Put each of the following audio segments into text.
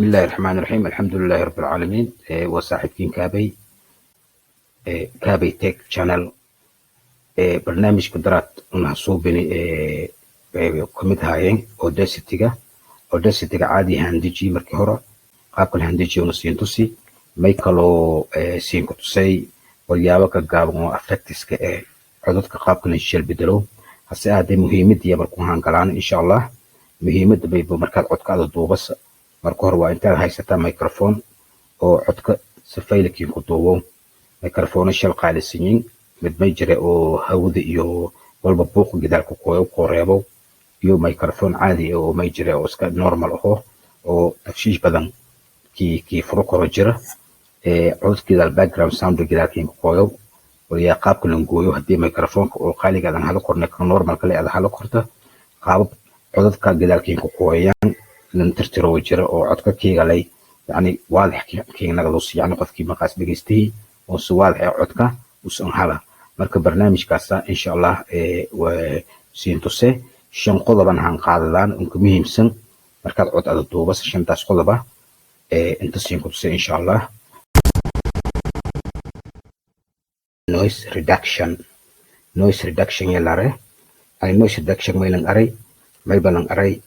بسم الله الرحمن الرحيم. الحمد لله رب العالمين. وصاحبكين كابي تك شانل. برنامج قدرات ونحصوبني كميت هايين أوداسيتيجا عادي هندجي مركي هورا قابل هندجي ونسين توسي ميكالو سين كتوسي واليابا كجابو أفكتس عدد كقابل الشيل بدلو هسه هذه مهمة دي بركون هنقلان إن شاء الله. مهمة بيبو مركز عدك هذا دوبس marka hore waa intaad haysataa microphone oo codka safaylakiin ku duubo microphone shal qaalisanyin mid may jira oo hawada iyo walba buuq gidaalku ku reebo iyo microphone caadi oo may jira oo iska normal ah oo takshiish badan ki furo koro jira codkiisa background sound gidaalkiin ku qoyo waliya qaabka loo gooyo hadii microphone oo qaaliga aan hal korne ka normal kale aad hal korta qaab codadka gidaalkiin ku qoyaan ننترترو جرا أو عدك كي علي يعني واضح كي نغلص يعني قف كي مقاس بجستي وسؤال عدك وسؤال هلا مركب برنامج كاسا إن شاء الله وسينتوسه شن قلبا هنقادلان إنكم مهم سن مركب عد أدو بس شن تاس قلبا أنت سينتوسه إن شاء الله. noise reduction يلاره أي noise reduction ما يلان أري ما يبلان أري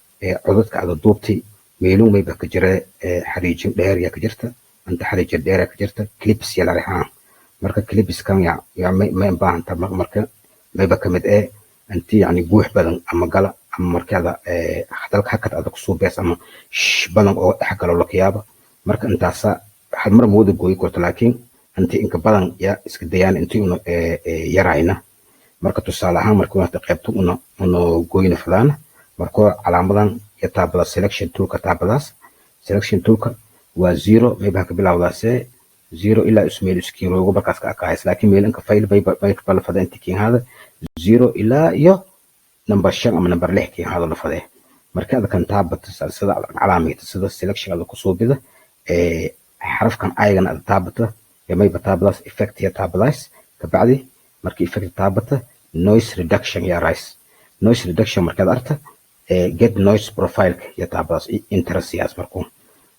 codadka aad duubtay meeluu mayba ka jira xariijin dheer ya ka jirta anta xariijin dheer ka jirta clips ya la rahan marka clips kan ya ma baahanta marka mayba kamid anti yani guux badan ama gala ama markada hadalka hakad aad ku soo bees ama badan oo xaqalo la kiyaaba marka intaasa hal mar moodo gooyi korto laakiin anti inka badan ya iska dayaan intii uu yarayna marka tusaale ahaan marka waxa qaybtu uu gooyina fadana marka calaamadan yatabla selection toolka tablas selection toolka waa 0 mayba ka bilawdaase 0 ilaa ismeel iskiin ugu barkaas ka akahays laakiin meelanka file bay bal fadaan tikiin hada 0 ilaa iyo number 5 ama number 6 kiin hada la faday marka aad kan taabata sida calaamada sida selection aad ku soo bida xarafkan aygan aad taabata mayba tablas effect ya tablas ka bacdi marka effect taabata noise reduction ya rise noise reduction marka arta get noise profile ya tablas intersias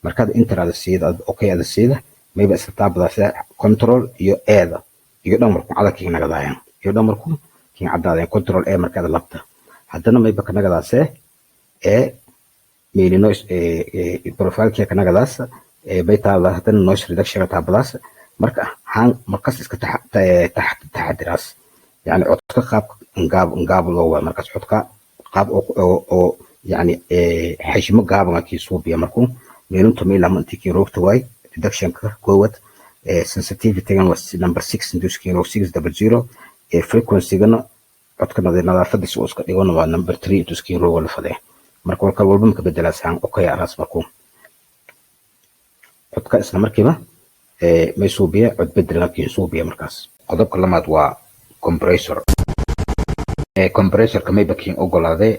markaad interada siida okay ada siida mayba iska tablas control iyo eeda iyo dhamarku cadalkii nagadaayaan iyo dhamarku kiin cadaadeen control e markaad labta hadana mayba ka nagadaase meeli noise profile ka nagadaas bay tablas hadana noise reduction tablas marka markas iska taxadiraas yani codka qaab loo waa markas codka قاب أو يعني حجم قابنا كي صوبيا مركون ميلون تميل لما أنتي روك تواي reduction قوة sensitivity كان was number 6 ندوس كي روك 600 frequency كنا أتكلم ذي نظافة دي سوس كده وانا number 3 ندوس كي روك ولا فده مركون كالولبم كبدل أسهان أوكي على مركون أتكلم اسمه مركبة ما يصوبيا عد بدل كي صوبيا مركز قدب كلمات وا compressor compressor كما يبكين أقول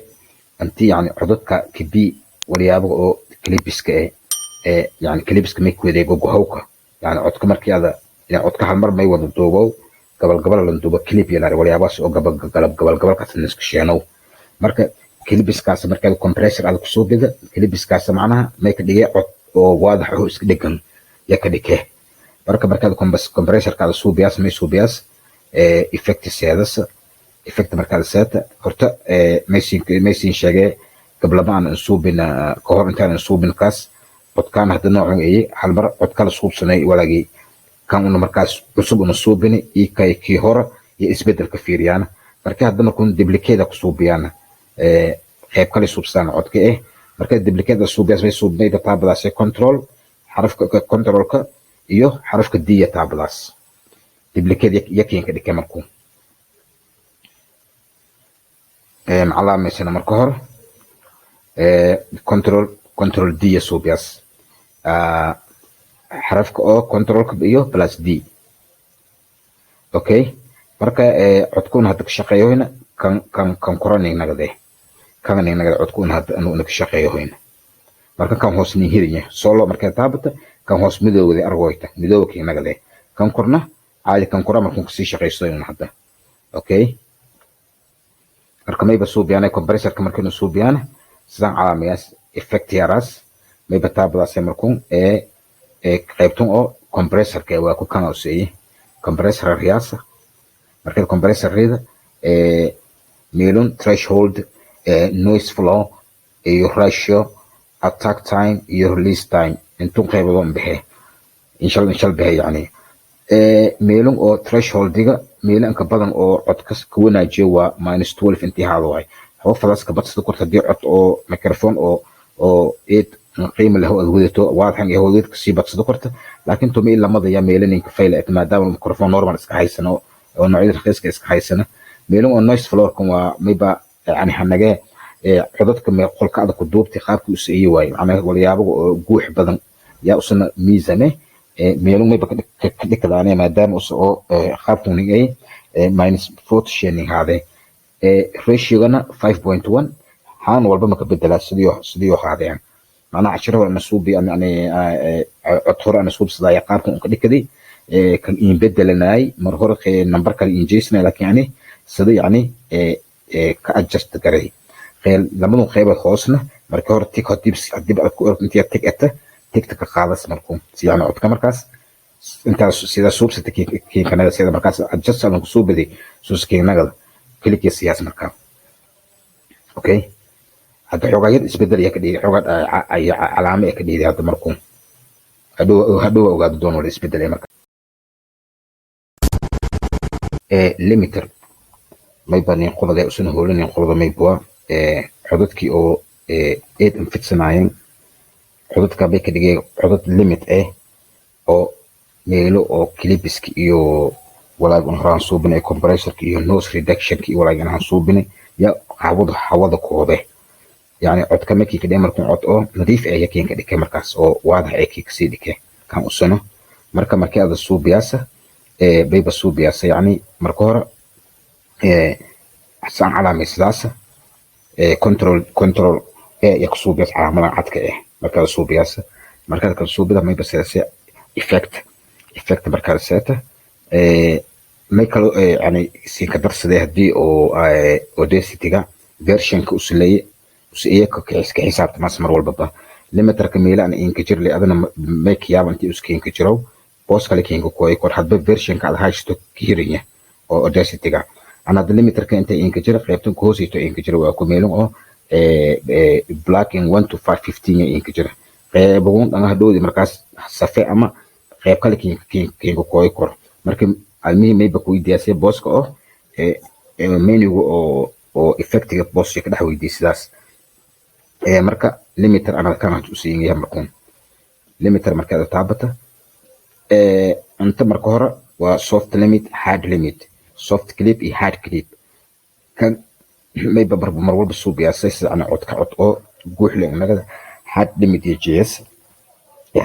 أنتي يعني عددك كبي وليابو أو كليبسك يعني كليبسك ميكو ذي جوهوكا يعني عدك مركي هذا يعني عدك هالمر ما يود الدوبو قبل لندوبا كليب يلاري ولياباس أو قبل كاتنسك شيانو مركا كليبسك كاس مركا الكمبريسور على كسوب كذا كليبسك كاس معناها ما يكدي عد واضح هو إسكدكن يكديه مركا الكمبريسور كذا سوبياس ما يسوبياس إفكت السيادس effect marka saata horta meeshin sheegay qablaba aan suubin ka hor intaan suubin kaas codkaan hada noocan hal mar cod kala suubsanay walagi kan uu markaas cusub uu suubin kii hore iyo isbedel ka fiiriyaan marka hadana kun duplicate ku suubiyaan qayb kale suubsan codka marka duplicate suubiyas way suubnay tablas control xarafka controlka iyo xarafka d tablas duplicate yakiin ka dhigay markuu علامة سنة مركور كنترول دي سوبياس حرفك او كنترول كبيو بلاس دي اوكي مركا عدكون هادك شقيو هنا كان قراني نغده كان نغده عدكون هاد انو نك شقيو هنا مركا كان هوس نيهيريه سولو مركا تابت كان هوس مدوودي ارغويتا مدوكي نغده كان قرنا عادي كان قرا مركون كسي شقيسوين حدا اوكي marka mayba suubiyaan compressor markii suubiyaan sidaan calaamiyas effect yaras may bataabada markun qaybtan oo compressor-ka waa ku kan useeye compressor riyaasa marka compressor-reeda meelun threshold noise flow iyo ratio attack time iyo release time intuu qaybadoon bixe inshallah bixe yani meelun oo thresholdiga meelan ka badan oo codka ka wanaajiyo waa -12 intii haado way hoofadas ka badsada korta dii cod oo microphone oo qiimo leh oo wadato waadhan iyo wadad ka sii badsada korta laakiin to meel lamada ya meelan ka fayla maadaama microphone normal iska haysano oo noocyada raqiiska iska haysana meelun oo noise floor kan waa mayba yani xanaga codadka me qolka ku duubtay qaabka uu seeyay way macna waliyaabo oo guux badan yaa usana miisane meelun mayba ka dhigadaanay maadaama oo qaabku nigay -40 shilling haade ratio-gana 5.1 haan walba ma ka bedelaa sidii haadeen macna cashiro wala nasuubi yani codhor ana suub sida qaabkan ka dhigay kan in bedelanay mar hore number kale in jeesna laakiin yani sida yani ka adjust garay لما خيبة خوصنا مركور تيك هتبس هتبقى الكورة انتي تيك اتا تيك تك قاعدة مركون يعني عود كمركز انت سيدا سوب ستكي كي كان سيدا مركز adjust على السوب دي سوس كي نقل كليك يسياس مركز اوكي هذا حوجات اسبدل يكدي حوجات علامة يكدي هذا مركون هدو وقاد دون ولا اسبدل مركز ليميتر ما يبان ينقض ده أسنه هولن ينقض ما يبوا codadkii oo eed infidsanayeen codadka bay ka dhigay codad limit oo meelo oo clipiski iyo walaagan horaan suubinay compressor-ka iyo noise reduction-ka iyo walaagan aan suubinay ya hawada koode yani codka markii ka dhigay markuu cod oo nadiif ah yakeen ka dhigay markaas oo waadax ay ka sii dhigay kan usano markii aad suubiyaasa bayba suubiyaasa yani marka hore saan calaamaysadaasa control يكسوب يس على ملا عتك مركز صوبياس مركز كسوبيدا ما يبص effect مركز ساته ما يكلو يعني سينكدرس ده دي او ديسيتيغا فيرشن كوسلي وسيه كحساب مسمر والبابا لما تركميلا ان انكجر لي ادنا ميك ياب انتي اسكين كجرو بوس كلي كينكو كوي كور حد فيرشن كاد هاشتو كيرينيا او ديسيتيغا أنا دليمتر كأنت إنكجر قيبتون كوزي تو إنكجر وأكملون أو black in 1 to 515 إنكجر قيبون أنا هدو دي مركز صفي أما قيب كله كين كوي كور مركب المهم ما يبقى يدياسي بوسك أو منيو أو effective بوس يكده هو يديس داس مركب ليمتر أنا كان هتوسين يهم بكون ليمتر مركز تعبته أنت مركورة وsoft limit hard limit soft clip iyo hard clip kan mayba mar walba suubiyaasay ana codka cod oo guux leh nagada hard limit iyo js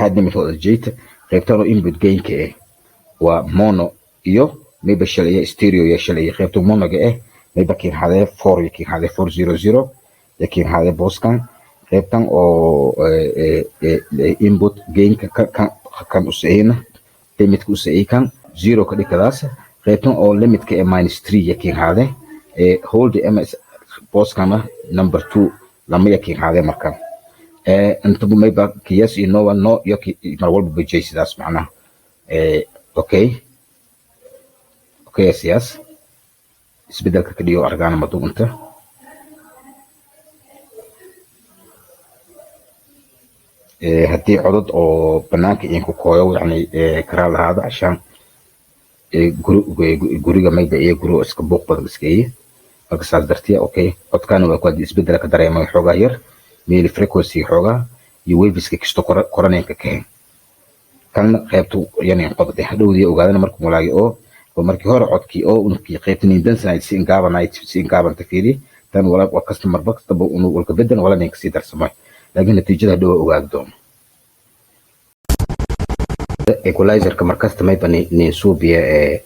hard limit oo jeeta qaybtano input gain-ka waa mono iyo mayba shalaya stereo ya shalaya qaybto mono-ga mayba kiin hadee 4 yakiin hadee 400 yakiin hadee boskan qaybtan oo input gain-ka kan usayna limit ku usay kan 0 ka dhigadaas qaybtan oo limit-ka -3 yakiin hadee hold ms boskan number 2 lama yakiin hadee markan انت mayba yes you know no yoki mar walba bajay sidaas macna okay yes isbedelka ka dhigo argana madunta hadii codad oo banaanka in ku kooyo yani karaal hada ashan guriga mayba iyo guru iska buuq badan iskay marka saas dartiya okay codkan waa ku isbedelka dareemay xogaa yar ميل فريكونسي حوغا يويفسكي كستو كورانينكا كاين كان قيبتو يعني قبضي حدودي اوغادنا مركو ملاغي او ومركي هور عودكي او انكي قيبتني دنسنايت سين غابانايت سين غابان تفيري تان ولا وكاستمر باكس تبو انو ولك بدن ولا نيك سي درسماي لكن نتيجه دو اوغاد دوم ايكولايزر كمركز تماي بني نسوبيا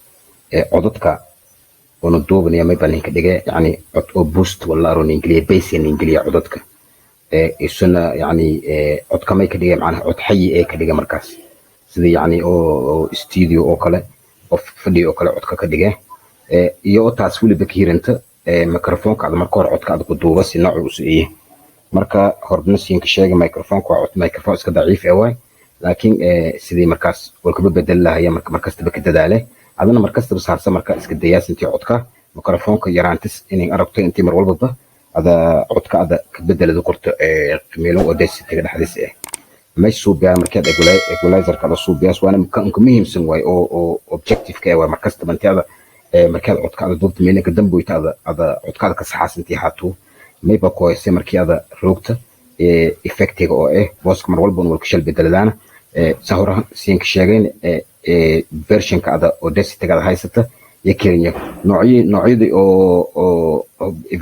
عوددكا ونو دوبني ماي بني كدغه يعني او بوست ولا رون انجلي بيسين انجلي عوددكا السنة يعني عد كماي كديجة معناها عد حي كديجة مركز سيدي يعني أو استوديو أو كله أو فيديو أو كله عد كديجة يو تاسولي بكير أنت ميكروفون كذا مركور عد كذا كدوبة سنة عروسية marka hordnasiin ka sheegay microphone waa cod microphone iska daciif ah laakiin sidii markaas walka bedel lahaaya markasta ka dadaale adana markasta saarsa marka iska dayaasintii codka microphone-ka yaraantis inay aragto intii mar walba ada codka ada ka bedelado qorto meelo audacity dhaxdiisa meesha suubiya markaad equalizer ka suubiyaas waana kan muhiimsan way oo objective ka waa markasta bantiada markaad codka ada duubta meelka damboyta ada codka ka saxaasantii haato mayba kooyse markii ada roogta effectiga oo booska mar walba wal ka shal bedeladana sahura siin ka sheegayn version ka ada audacity ga haysata yakirinya noocyadii oo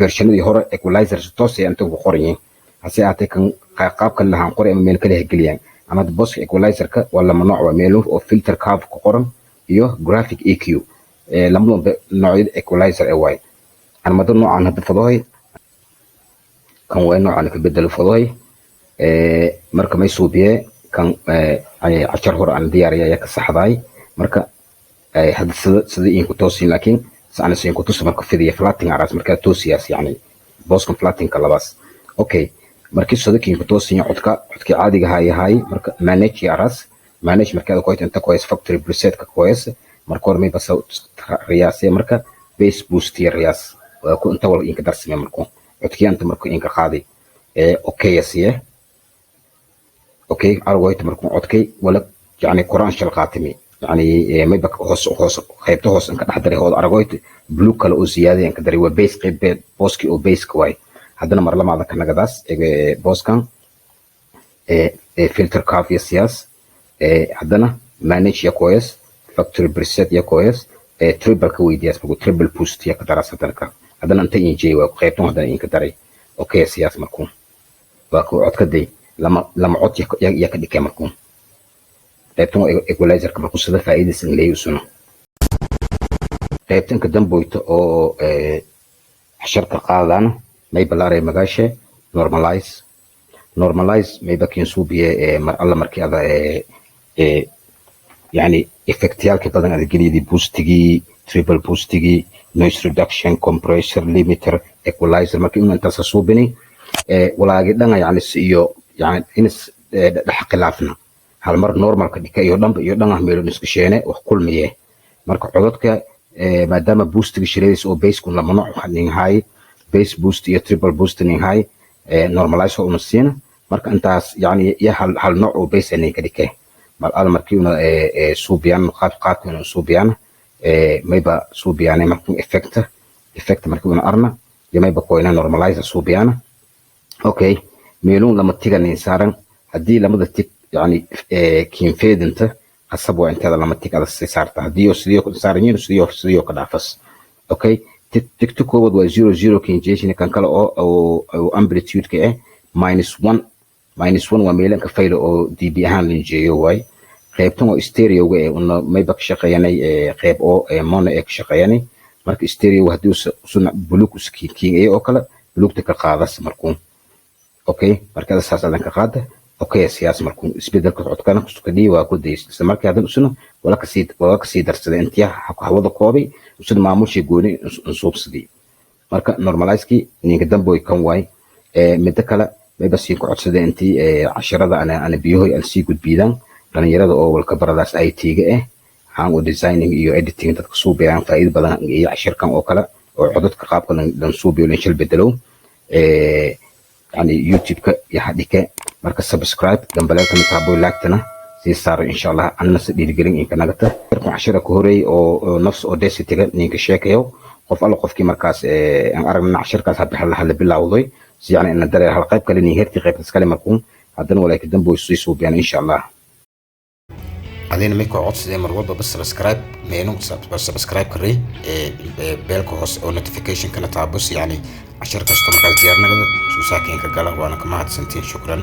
versionadii hore equalizer toos ay inta ku qoran hase aatee kan qaabkan lahaan qoray ama meel kale heliyaan ama booska equalizer ka wala nooc waa meel oo filter curve ku qoran iyo graphic EQ lamada noocyada equalizer ay way armada noocan hadda fadohay kan waa noocan ka bedel fadohay marka may suubiye kan ay cashar hore aan diyaariyaa ka saxday marka hadda sidii in ku toosin laakiin saana siin ku tuso marka fidiya flatting aras marka toosiyas yani booskan flatting ka labaas okay markii sadaki ku toosin codka caadiga hay marka manage aras manage marka ay inta koys factory preset ka koys marka hore may bas riyaasay marka base boost riyaas ku inta wal in ka darsamay marka codkii anta marka in ka qaaday okay yasiye okay argoyt marka codkay wala yani quraan shal qaatimi يعني ما يبقى هوس خيبته هوس إنك تحضري هو أرجويت بلو كلا أو زيادة إنك تدري وبيس قيب بوسكي أو بيس كواي هذا مرة لما هذا كنا قداس بوس كان فلتر كافي سياس هذانا مانيش يا كويس فاكتوري بريسيت يا كويس تريبل كوي دياس بقول تريبل بوست يا كدراسة تركا هذا أنت يجي وخيبته هذا إنك تدري أوكي سياس مركون باكو عد كدي لما عد يا كدي كمركون qaybtan equalizer ka markuu sida faa'iideysan leeyusuna qaybtan ka damboyto oo xasharka qaadana may balaaray magaashe normalize may bakin suubiye mar alla markii ada yani effectiyalka badan ada geliyadi boostigi triple boostigi noise reduction compressor limiter equalizer markii inta suubini walaagi dhan yani iyo yani inis dhaxqilaafna hal mar normal ka dhika iyo dhan meelo isku sheene wax kulmiye marka codadka maadaama boostiga shirayis oo base kun lama nooc xadin hay base boost iyo triple boost nin hay normalize oo nasiina marka intaas yani ya hal nooc oo base nin ka dhikay mar al markii una suubiyan qaabkan suubiyan mayba suubiyan markuu effect markii una arna mayba koina normalize suubiyan okay meelun lama tigan saaran hadii lamada tig يعني كين فيد انت حسب وانت هذا لما تيك على السيسارت هديو سديو سارنين سديو كدافس اوكي تيك تو كود و 00 كين جيشن كان كلا او امبليتيود كه -1 وميلان كفايل او دي بي هان لنجيو واي قيبتو ستيريو و ما يبقى شقياني قيب او مون اك شقياني marka stereo hadii suna buluuk iskiin oo kala buluukta ka qaadaas markuu okay marka saasadan ka qaada okay siyaas markuu isbedelka codkana ku sukadii waa ku deysay marka hadan usuna wala ka sii darsada intii hawada koobay usuna maamushi gooni suubsadii marka normalize-ki ninka damboy kan way mid kale may bas ku codsada intii casharada ana biyahoy aan sii gudbiyaan dhalinyarada oo walka baradaas IT-ga aan u designing iyo editing dadka suubiyaan faa'iido badan iyo cashirkan oo kale oo codadka qaabka lan suubiyo la shil bedelo يعني يوتيوب يحديك مركز سبسكرايب جنبالك متابعو لاكتنا سي صار ان شاء الله انا سديد جرين ان كنغتا عشرة كوري او نفس اوديسيتي نينك شيكيو qof alla qofkii markaas aan aragna casharkaas hadda hal bilowday si yani in dareer hal qayb kale in heerti qaybtas kale markuu haddana walaaki dambo isoo suubiyaan insha Allah adina miko codsi mar walba bas subscribe meenu subscribe kari beelka hoos oo notification kana taabus yani عشر كاستمر كاس ديارنا كذا شو ساكن كقلا وانا كما هاد سنتين شكرا